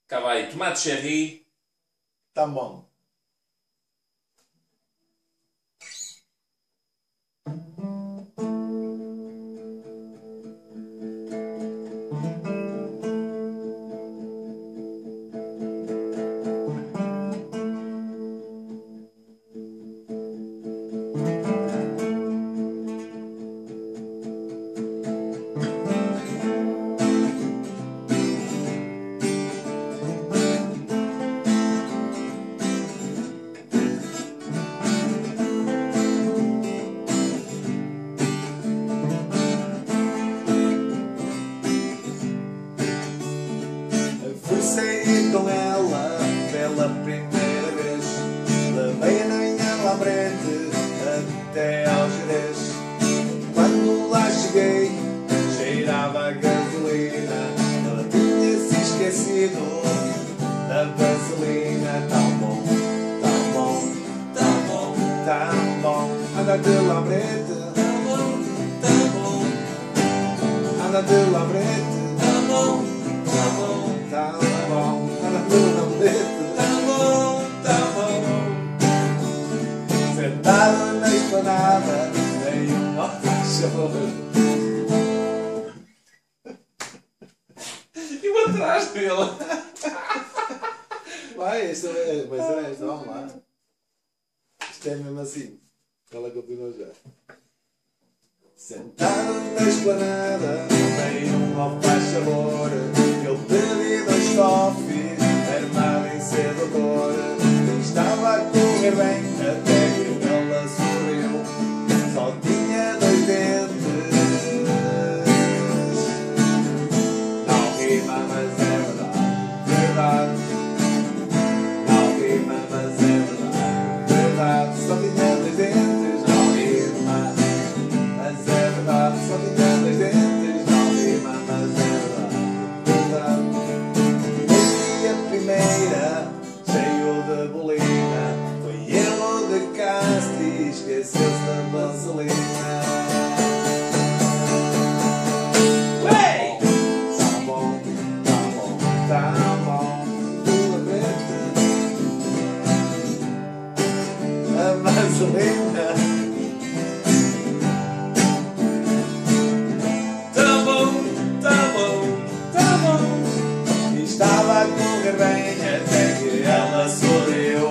Cá vai, tomate cherry. Tá bom. Fui sair com ela pela primeira vez. Levei-a na minha lambrete até ao Jerez. Quando lá cheguei, cheirava a gasolina. Ela tinha-se esquecido da vaselina. Tão bom, tão bom, tão bom, tão bom. Anda de lambrete, tão bom, tão bom. Anda de lambrete, tão bom, tão bom. Tá bom, anda pelo lambrete. Tá bom, tá bom. Sentado na esplanada, tem um alfajor. E o atrás dele. Vai, esta vai ser esta, vamos lá. Isto é mesmo assim. Ela continua já. Sentado na esplanada, tem um alfajor. Eu pedi 2 coffees, armado em sedutor. Estava a correr bem, até que ela sorriu. Só tinha 2 dentes. Não rima, mas é verdade, verdade. Não rima, mas é verdade, verdade. Só tinha 2 dentes, não rima, mas é verdade. Só tinha 2 dentes, não rima, mas é verdade. Primeira, cheio de bolina, foi erro de caste e esqueceu-se da vaselina. Ué! Tá bom, tá bom, tá bom. Tu lambrete a vaselina. Tá bom, tá bom, tá bom. Estava a correr bem até que ela sorriu.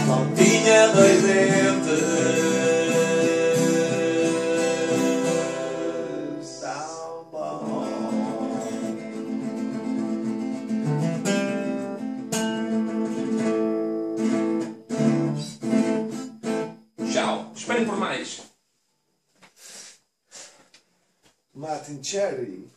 Não tinha 2 dentes. Tão bom. Tchau. Esperem por mais. Martin Cherry.